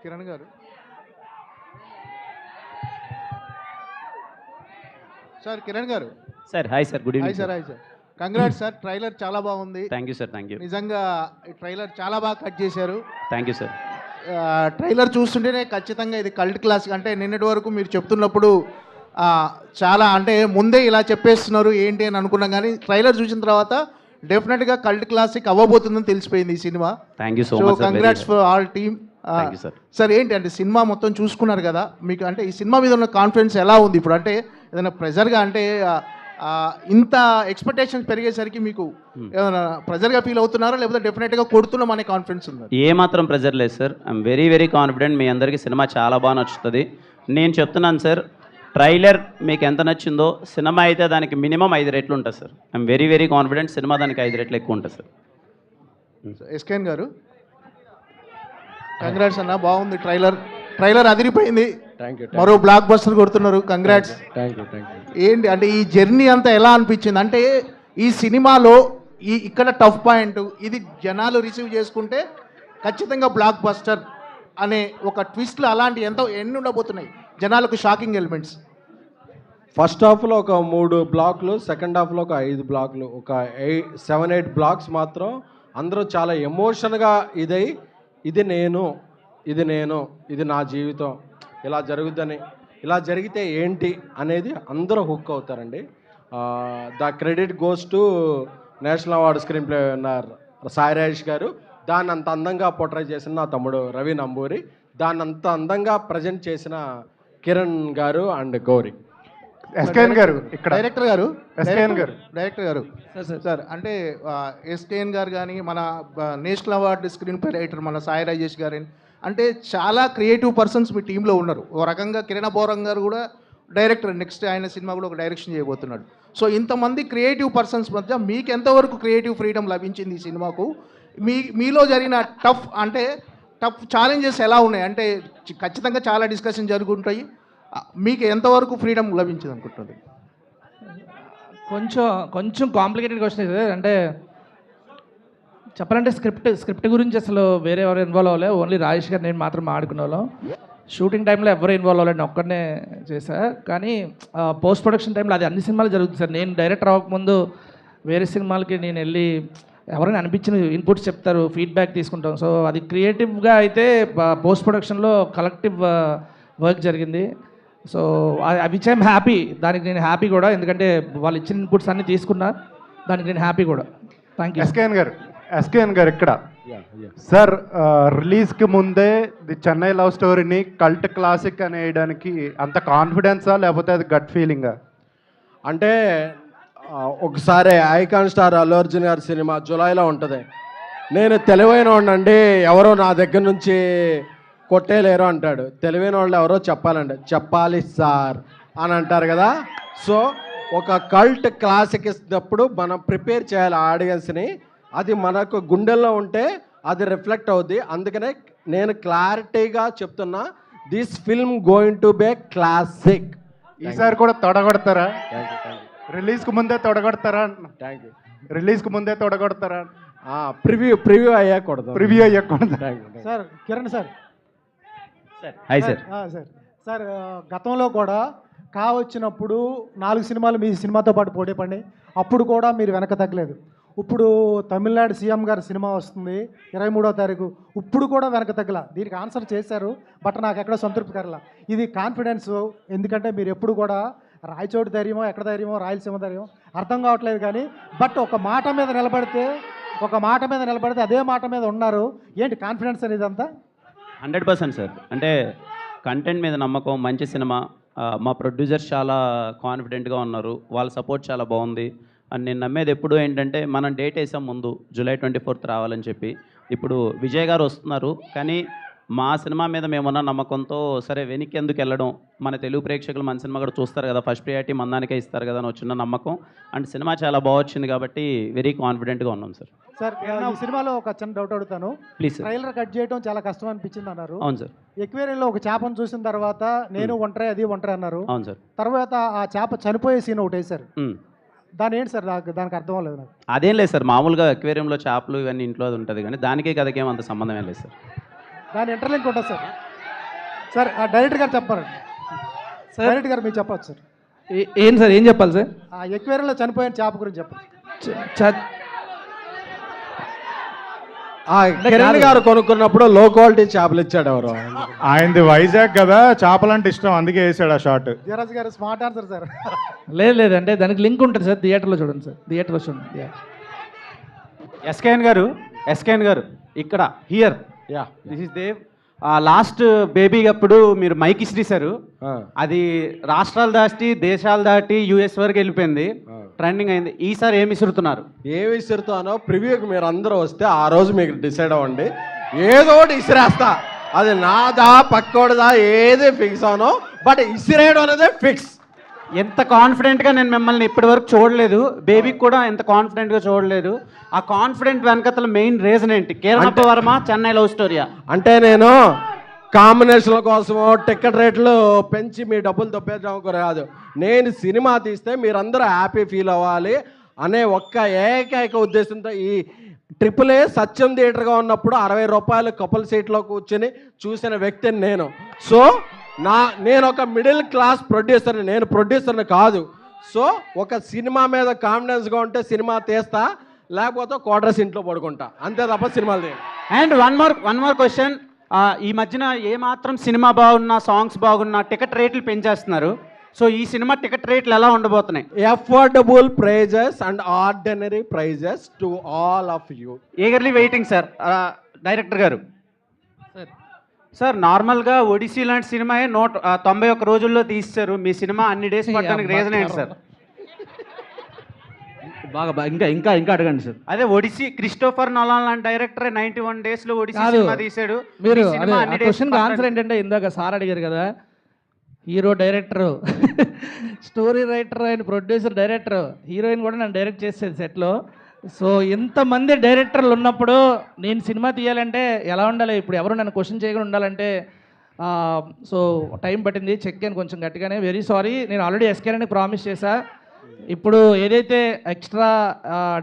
కిరణ్ గారు సార్ కిరణ్ గారు sir hi sir, good hi evening sir hi sir congrats sir trailer చాలా బాగుంది. Thank you sir, thank you నిజంగా ఈ ట్రైలర్ చాలా బాగా కట్ చేశారు. Thank you sir. ట్రైలర్ చూస్తుంటేనే ఖచ్చితంగా ఇది కల్ట్ క్లాస్ అంటే నిన్నటి వరకు మీరు చెప్తున్నప్పుడు చాలా అంటే ముందే ఇలా చెప్పేస్తున్నారు ఏంటి అని అనుకున్నాం, కానీ ట్రైలర్ చూసిన తర్వాత డెఫినెట్గా కల్ట్ క్లాసిక్ అవ్వబోతుందని తెలిసిపోయింది ఈ cinema. Thank you so so much sir. Congrats for all team. Thank you sir. Sir ఏంటి అంటే సినిమా మొత్తం చూసుకున్నారు కదా, మీకు అంటే ఈ సినిమా మీద ఉన్న కాన్ఫిడెన్స్ ఎలా ఉంది ఇప్పుడు? అంటే ఏదైనా ప్రెజర్గా అంటే ఇంత ఎక్స్పెక్టేషన్స్ పెరిగేసరికి మీకు ఏమైనా ప్రెజర్గా ఫీల్ అవుతున్నారా, లేకపోతే డెఫినెట్గా కొడుతున్నాం అనే కాన్ఫిడెన్స్ ఉందా? ఏ మాత్రం ప్రెజర్ లేదు sir. I'm very very confident. మీ అందరికీ సినిమా చాలా బాగా నచ్చుతుంది. నేను చెప్తున్నాను సార్, ట్రైలర్ మీకు ఎంత నచ్చిందో సినిమా అయితే దానికి మినిమం 5 రెట్లు ఉంటుంది sir. I'm very very confident, cinema దానికి 5 రెట్లు ఎక్కువ ఉంటుంది సార్. ఎస్కేన్ గారు కంగ్రాట్స్ అన్న, బాగుంది ట్రైలర్. ట్రైలర్ అదిరిపోయింది. మరో బ్లాక్ బస్టర్ కొడుతున్నారు. కంగ్రాట్స్. ఏంటి అంటే ఈ జర్నీ అంతా ఎలా అనిపించింది? అంటే ఈ సినిమాలో ఇక్కడ టఫ్ పాయింట్ ఇది జనాలు రిసీవ్ చేసుకుంటే ఖచ్చితంగా బ్లాక్ బస్టర్ అనే ఒక ట్విస్ట్లు అలాంటి ఎన్ని ఉండబోతున్నాయి జనాలకు షాకింగ్ ఎలిమెంట్స్? ఫస్ట్ హాఫ్లో ఒక 3 బ్లాక్లు, సెకండ్ హాఫ్లో ఒక 5 బ్లాక్లు, ఒక 7-8 బ్లాక్స్ మాత్రం అందరూ చాలా ఎమోషన్గా ఇది నేను ఇది నా జీవితం, ఇలా జరుగుద్దని, ఇలా జరిగితే ఏంటి అనేది అందరూ హుక్ అవుతారండి. The credit goes to national award screen play winner Sai Rajesh గారు. దాన్ని అంత అందంగా పోర్ట్రే చేసిన నా తమ్ముడు రవి నంబూరి, దాన్ని అంత అందంగా ప్రజెంట్ చేసిన కిరణ్ గారు అండ్ గౌరీ. ఎస్కేఎన్ గారు ఇక్కడ డైరెక్టర్ గారు సార్ అంటే ఎస్కేఎన్ గారు కానీ మన national award screen play writer మన సాయి రాజేష్ గారు అంటే చాలా క్రియేటివ్ పర్సన్స్ మీ టీంలో ఉన్నారు. ఓ రకంగా కిరణ్ బోరం గారు కూడా డైరెక్టర్, నెక్స్ట్ ఆయన సినిమా కూడా ఒక డైరెక్షన్ చేయబోతున్నాడు. సో ఇంతమంది క్రియేటివ్ పర్సన్స్ మధ్య మీకు ఎంతవరకు క్రియేటివ్ ఫ్రీడమ్ లభించింది ఈ సినిమాకు? మీలో జరిగిన టఫ్ ఛాలెంజెస్ ఎలా ఉన్నాయి? అంటే ఖచ్చితంగా చాలా డిస్కషన్ జరుగుతుంటాయి. మీకు ఎంతవరకు ఫ్రీడమ్ లభించింది అనుకుంటుంది? కొంచెం కాంప్లికేటెడ్ క్వశ్చన్ ఇది. అంటే చెప్పాలంటే స్క్రిప్ట్ గురించి అసలు వేరే ఎవరు ఇన్వాల్వ్ అవ్వలే, ఓన్లీ రాజేష్ గారు నేను మాత్రం ఆడుకునే వాళ్ళం. షూటింగ్ టైంలో ఎవరు ఇన్వాల్వ్ అవ్వలేదు, నేను ఒక్కడనే చేశా. కానీ పోస్ట్ ప్రొడక్షన్ టైంలో అది అన్ని సినిమాలు జరుగుతుంది సార్. నేను డైరెక్టర్ అవ్వకముందు వేరే సినిమాలకి నేను వెళ్ళి ఎవరైనా అనిపించిన ఇన్పుట్స్ చెప్తారు, ఫీడ్బ్యాక్ తీసుకుంటాం. సో అది క్రియేటివ్గా అయితే పోస్ట్ ప్రొడక్షన్లో కలెక్టివ్ వర్క్ జరిగింది. సో విచ్ ఐఎమ్ హ్యాపీ, దానికి నేను హ్యాపీ కూడా, ఎందుకంటే వాళ్ళు ఇచ్చిన ఇన్పుట్స్ అన్నీ తీసుకున్నా, దానికి నేను హ్యాపీ కూడా. Thank you. ఎస్కేఎన్ గారు ఇక్కడ సార్, రిలీజ్కి ముందే ది చెన్నై లవ్ స్టోరీని కల్ట్ క్లాసిక్ అనేయడానికి అంత కాన్ఫిడెన్సా, లేకపోతే అది గట్ ఫీలింగా? అంటే ఒకసారి ఐకాన్ స్టార్ అల్లు అర్జున్ గారి సినిమా జులైలో ఉంటుంది. నేను తెలివైన వాడినండి, ఎవరో నా దగ్గర నుంచి కొట్టేలేరు అంటాడు. తెలివైన వాళ్ళు ఎవరో చెప్పాలి సార్ అని అంటారు కదా. సో ఒక కల్ట్ క్లాసిక్ ఇచ్చినప్పుడు మనం ప్రిపేర్ చేయాలి ఆడియన్స్ని. అది మనకు గుండెల్లో ఉంటే అది రిఫ్లెక్ట్ అవుద్ది. అందుకనే నేను క్లారిటీగా చెప్తున్నా, this film going to be classic. ఈసారి కూడా తొడగొడతారా? రిలీజ్కి ముందే తొడగొడతారా? రిలీజ్కి ముందే తొడగొడతారా? ప్రివ్యూ అయ్యాకూడదు. Sir Kiran sir hi sir. Sir గతంలో కూడా వచ్చినప్పుడు 4 సినిమాలు మీ సినిమాతో పాటు పోటీ పడి, అప్పుడు కూడా మీరు వెనక తగ్గలేదు. ఇప్పుడు తమిళనాడు సీఎం గారి సినిమా వస్తుంది 23వ తారీఖు, ఇప్పుడు కూడా వెనక తగ్గల. దీనికి ఆన్సర్ చేశారు, బట్ నాకు ఎక్కడ సంతృప్తి కరలా. ఇది కాన్ఫిడెన్స్, ఎందుకంటే మీరు ఎప్పుడు కూడా రాయచోటి ధైర్యమో ఎక్కడ ధైర్యమో రాయలసీమ ధైర్యం అర్థం కావట్లేదు. కానీ బట్ ఒక మాట మీద నిలబడితే అదే మాట మీద ఉన్నారు. ఏంటి కాన్ఫిడెన్స్ అనేది అంతా? 100% సార్. అంటే కంటెంట్ మీద నమ్మకం, మంచి సినిమా, మా ప్రొడ్యూసర్స్ చాలా కాన్ఫిడెంట్గా ఉన్నారు, వాళ్ళ సపోర్ట్ చాలా బాగుంది. అండ్ నేను నమ్మేది ఎప్పుడు ఏంటంటే, మనం డేట్ వేసాం ముందు జూలై 24th రావాలని చెప్పి. ఇప్పుడు విజయ్ గారు వస్తున్నారు, కానీ మా సినిమా మీద మేమున్న నమ్మకంతో సరే వెనక్కి ఎందుకు వెళ్ళడం, మన తెలుగు ప్రేక్షకులు మన సినిమా కూడా చూస్తారు కదా, ఫస్ట్ ప్రియారిటీ మందానికే ఇస్తారు కదా అని వచ్చిన నమ్మకం. అండ్ సినిమా చాలా బాగా వచ్చింది కాబట్టి వెరీ కాన్ఫిడెంట్గా ఉన్నాం సార్. సార్ ఈ సినిమాలో ఒక చిన్న డౌట్ అడుగుతాను. ప్లీజ్. ట్రైలర్ కట్ చేయడం చాలా కష్టం అనిపించింది అన్నారు. అవును సార్. ఎక్వేరియంలో ఒక చేపను చూసిన తర్వాత నేను ఒంటరి అది ఒంటరి అన్నారు. అవును సార్. తర్వాత ఆ చేప చనిపోయే సీన్ ఒకటి వేశారు. దాని ఏంటి సార్, దానికి అర్థం లేదు నాకు. అదేం లేదు సార్, మామూలుగా అక్వేరియంలో చేపలు ఇవన్నీ ఇంట్లో అది ఉంటుంది, కానీ దానికే కథకేం అంత సంబంధం ఏం లేదు సార్. దాని ఇంటర్లింక్ ఉంటుంది సార్. సార్ డైరెక్టర్ గారు చెప్పారండి. డైరెక్టర్ గారు మీరు చెప్పచ్చు సార్. ఏం సార్ ఏం చెప్పాలి సార్? ఆ ఎక్వేరియంలో చనిపోయిన చేప గురించి చెప్పండి. కిరణ్ గారు కొనుక్కున్నప్పుడు లో క్వాలిటీ చేపలు ఇచ్చాడు ఎవరు. ఆయనది వైజాగ్ కదా, చేపలంటే ఇష్టం, అందుకే వేసాడు ఆ షాట్. ధీరజ్ గారు స్మార్ట్ ఆన్సర్ సార్. లేదు అంటే దానికి లింక్ ఉంటుంది సార్, థియేటర్లో చూడండి సార్, థియేటర్లో చూడండి. ఎస్కేఎన్ గారు ఇక్కడ here ya this is Dev. Last baby అప్పుడు మీరు మైక్ ఇసిరేశారు, అది రాష్ట్రాలు దాటి దేశాలు దాటి యూఎస్ వరకు వెళ్ళిపోయింది, ట్రెండింగ్ అయింది. ఈసారి ఏమి ఇసురుతున్నారు? ఏమి ఇసురుతానో ప్రివ్యూకి మీరు అందరూ వస్తే ఆ రోజు మీకు డిసైడ్ అవ్వండి. ఏదో ఒకటి ఇసిరేస్తా, అది నాదా పక్కోడదా ఏది ఫిక్స్ అవనో, బట్ ఇసిరేయడం అనేది ఫిక్స్. ఎంత కాన్ఫిడెంట్గా నేను మిమ్మల్ని ఇప్పటి వరకు చూడలేదు, బేబీకి కూడా ఎంత కాన్ఫిడెంట్గా చూడలేదు. ఆ కాన్ఫిడెంట్ వెనకతల మెయిన్ రీజన్ ఏంటి? కిరణ్ వర్మ చెన్నై లవ్ స్టోరీయా? అంటే నేను కాంబినేషన్ల కోసమో టికెట్ రేట్లు పెంచి మీ డబ్బులు దొబ్బేద్దాం కాదు. నేను సినిమా తీస్తే మీరందరూ హ్యాపీ ఫీల్ అవ్వాలి అనే ఒక్క ఏకైక ఉద్దేశంతో ఈ AAA సత్యం థియేటర్గా ఉన్నప్పుడు 60 రూపాయలు కపుల్ సీట్లో కూర్చొని చూసిన వ్యక్తిని నేను. సో నేను ఒక మిడిల్ క్లాస్ ప్రొడ్యూసర్ని, నేను ప్రొడ్యూసర్ని కాదు. సో ఒక సినిమా మీద కాన్ఫిడెన్స్గా ఉంటే సినిమా తీస్తా, లేకపోతే క్వార్టర్స్ ఇంట్లో పడుకుంటా, అంతే తప్ప సినిమాలు తీయండి. And one more question. ఈ మధ్యన ఏ మాత్రం సినిమా బాగున్నా, సాంగ్స్ బాగున్నా టికెట్ రేట్లు పెంచేస్తున్నారు. సో ఈ సినిమా టికెట్ రేట్లు ఎలా ఉండబోతున్నాయి? Affordable prices and ordinary prices to all of you. Eagerly waiting sir. Director గారు సార్, నార్మల్గా ఒడిసీ లాంటి సినిమా 191 రోజుల్లో తీస్తారు, మీ సినిమా అన్ని డేస్ పట్టడానికి రీజన్ ఏంటి సార్? బాగా ఇంకా అడగండి సార్. అదే ఒడిసీ, క్రిస్టోఫర్ నోలాన్ లాంటి డైరెక్టర్ 91 డేస్లో ఒడిసీ సినిమా తీశాడు. మీరు సినిమా అన్ని డేస్ క్వశ్చన్ ఆన్సర్ ఏంటంటే, ఇందాక సార్ అడిగారు కదా, hero director, story writer and producer director, heroine కూడా నన్ను డైరెక్ట్ చేసేది సెట్లో. సో ఇంతమంది డైరెక్టర్లు ఉన్నప్పుడు నేను సినిమా తీయాలంటే ఎలా ఉండాలి? ఇప్పుడు ఎవరు నన్ను క్వశ్చన్ చేయకుండా ఉండాలంటే సో టైం పట్టింది. చెక్ అని కొంచెం గట్టిగానే, వెరీ సారీ. నేను ఆల్రెడీ ఎస్కేని ప్రామిస్ చేశా. ఇప్పుడు ఏదైతే ఎక్స్ట్రా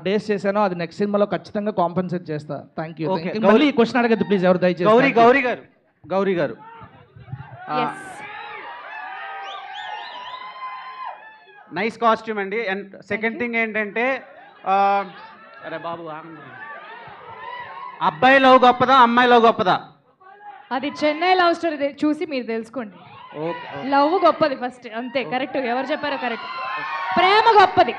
డేస్ చేశానో అది నెక్స్ట్ సినిమాలో ఖచ్చితంగా కాంపెన్సేట్ చేస్తా. Thank you. మళ్ళీ ఈ క్వశ్చన్ అడగద్దు ప్లీజ్ ఎవరు దయచేసి. గౌరీ గారు నైస్ కాస్ట్యూమ్ అండి. అండ్ సెకండ్ థింగ్ ఏంటంటే, అరే బాబు, అబ్బాయి లవ్ గొప్పదా, అమ్మాయి లవ్ గొప్పదా? అది చెన్నై లవ్ స్టోరీ చూసి మీరు తెలుసుకోండి. లవ్ గొప్పది ఫస్ట్, అంతే. కరెక్ట్, ఎవరు చెప్పారో కరెక్ట్. ప్రేమ గొప్పది.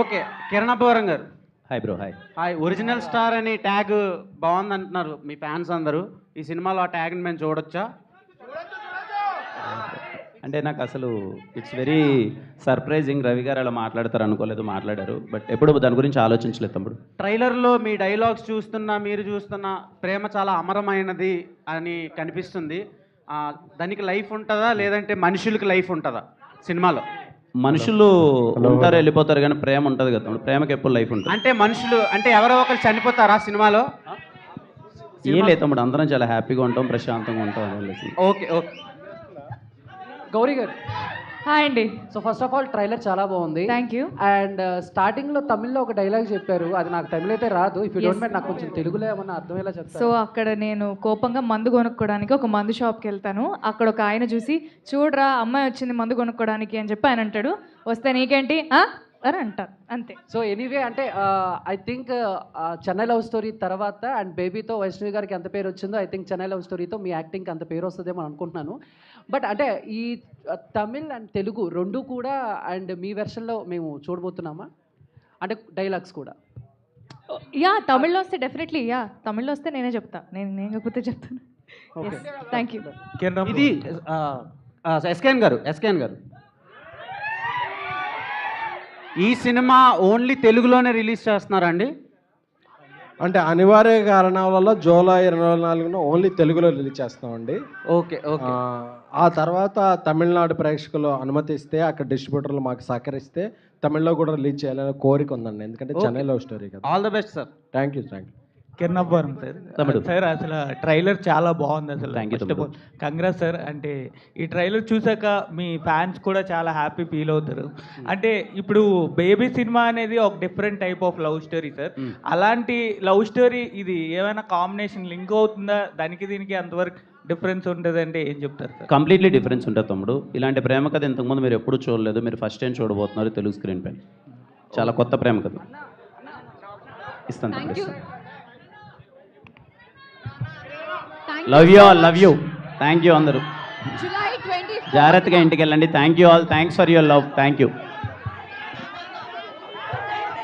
ఓకే, కిరణ్ అబ్బవరం గారు. Hi bro. Hi. Original star అని ట్యాగ్ బాగుంది అంటున్నారు మీ ఫ్యాన్స్ అందరూ. ఈ సినిమాలో ఆ ట్యాగ్ని మేము చూడొచ్చా? అంటే నాకు అసలు ఇట్స్ వెరీ సర్ప్రైజింగ్. రవి గారు అలా మాట్లాడతారు అనుకోలేదు, మాట్లాడారు. బట్ ఎప్పుడు దాని గురించి ఆలోచించలేదు తమ్ముడు. ట్రైలర్లో మీ డైలాగ్స్ చూస్తున్నా, మీరు చూస్తున్న ప్రేమ చాలా అమరమైనది అని కనిపిస్తుంది. దానికి లైఫ్ ఉంటుందా, లేదంటే మనుషులకి లైఫ్ ఉంటుందా సినిమాలో? మనుషులు ఉంటారు, వెళ్ళిపోతారు, కానీ ప్రేమ ఉంటుంది కదా తమ్ముడు. ప్రేమకి ఎప్పుడు లైఫ్ ఉంటుంది. అంటే మనుషులు అంటే ఎవరో ఒకరు చనిపోతారా సినిమాలో? ఏం లేదు తమ్ముడు, అందరం చాలా హ్యాపీగా ఉంటాం, ప్రశాంతంగా ఉంటాం. ఓకే. గౌరీ గారు హాయ్ అండి. So first of all trailer చాలా బాగుంది. Thank you. అండ్ స్టార్టింగ్లో తమిళ్లో ఒక డైలాగ్ చెప్పారు, అది నాకు తమిళ అయితే రాదు. ఇఫ్ యూ డోంట్ మైండ్ నాకు కొంచెం తెలుగులో ఏమన్నా అర్థమయ్యేలా చెప్తారు. సో అక్కడ నేను కోపంగా మందు కొనుక్కోవడానికి ఒక మందు షాప్కి వెళ్తాను. అక్కడ ఒక ఆయన చూసి, చూడరా అమ్మాయి వచ్చింది మందు కొనుక్కోవడానికి అని చెప్పి ఆయన అంటాడు. వస్తే నీకేంటి అని అంటారు, అంతే. సో ఎనీవే అంటే I think Chennai love story తర్వాత అండ్ బేబీతో వైష్ణవి గారికి ఎంత పేరు వచ్చిందో, ఐ థింక్ చెన్నై లవ్ స్టోరీతో మీ యాక్టింగ్కి అంత పేరు వస్తుందేమో అనుకుంటున్నాను. బట్ అంటే ఈ తమిళ్ అండ్ తెలుగు రెండు కూడా అండ్ మీ వెర్షన్లో మేము చూడబోతున్నామా? అంటే డైలాగ్స్ కూడా తమిళ్లో వస్తే డెఫినెట్లీ తమిళ్లో వస్తే నేనే చెప్తా. నేను కాకపోతే చెప్తాను. Thank you. ఇది ఎస్కేఎన్ గారు ఈ సినిమా ఓన్లీ తెలుగులోనే రిలీజ్ చేస్తున్నారా అండి? అంటే అనివార్య కారణాల వల్ల జూలై 24న ఓన్లీ తెలుగులో రిలీజ్ చేస్తామండి. ఓకే. ఆ తర్వాత తమిళనాడు ప్రేక్షకులు అనుమతిస్తే, అక్కడ డిస్ట్రిబ్యూటర్లు మాకు సహకరిస్తే తమిళ్లో కూడా రిలీజ్ చేయాలని కోరిక ఉందండి. ఎందుకంటే చెన్నై లవ్ స్టోరీ కదా. All the best sir. Thank you. Kiran Abbavaram sir. తమ్ముడు. సార్ అసలు ట్రైలర్ చాలా బాగుంది అసలు. Thank you, ఫస్ట్ ఆఫ్ తమ్ముడు. All congrats sir. అంటే ఈ ట్రైలర్ చూసాక మీ ఫ్యాన్స్ కూడా చాలా హ్యాపీ ఫీల్ అవుతారు. అంటే ఇప్పుడు బేబీ సినిమా అనేది ఒక different type of love story sir. అలాంటి లవ్ స్టోరీ ఇది ఏమైనా కాంబినేషన్ లింక్ అవుతుందా? దానికి దీనికి అంతవరకు డిఫరెన్స్ ఉంటుంది అంటే ఏం చెప్తారు సార్? కంప్లీట్లీ డిఫరెన్స్ ఉంటుంది తమ్ముడు. ఇలాంటి ప్రేమ కథ ఇంతకుముందు మీరు ఎప్పుడు చూడలేదు, మీరు ఫస్ట్ టైం చూడబోతున్నారు తెలుగు స్క్రీన్ పైన. చాలా కొత్త ప్రేమ కథ. ఇస్తాను తమ్ముడు, ఇస్తాను. Love you all, love you. Thank you అందరూ. జాగ్రత్తగా ఇంటికి వెళ్ళండి. Thank you all, thanks for your love. Thank you.